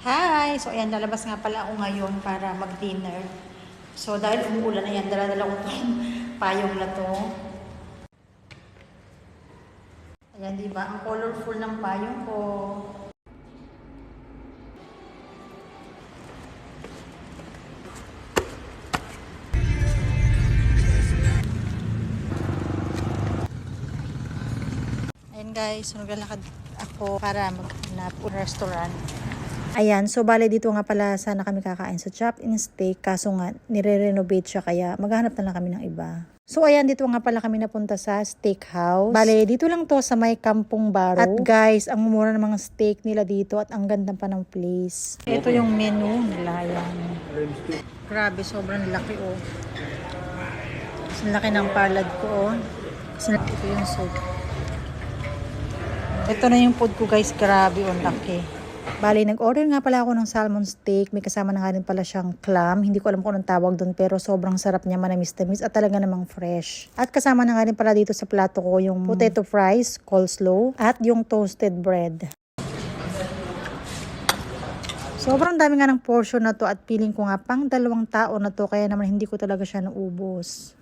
Hi! So, ayan, lalabas nga pala ako ngayon para mag-dinner. So, dahil umuulan, ayan, dala-dala ko itong payong na to. Ayan, diba? Ang colorful ng payong ko. Ayan guys, so naglalakad ako para maghanap ng restaurant. Ayan, so bale dito nga pala sana kami kakain sa Chop in Steak, kaso nga nire-renovate siya kaya maghahanap na lang kami ng iba. So ayan, dito nga pala kami napunta sa steakhouse. Bale, dito lang to sa may Kampong Baro. At guys, ang mumura ng mga steak nila dito at ang ganda pa ng place. Ito yung menu nila, ayan. Grabe, sobrang laki oh. Ang laki ng palad ko oh. Ito yung soup. Ito na yung food ko guys, grabe oh, laki. Bali, nag-order nga pala ako ng salmon steak. May kasama na nga rin pala siyang clam. Hindi ko alam kung anong tawag doon pero sobrang sarap niya, manamis-tamis at talaga namang fresh. At kasama na nga rin pala dito sa plato ko yung potato fries, coleslaw at yung toasted bread. Sobrang dami nga ng portion na to at feeling ko nga pang 2 tao na to kaya naman hindi ko talaga siya naubos.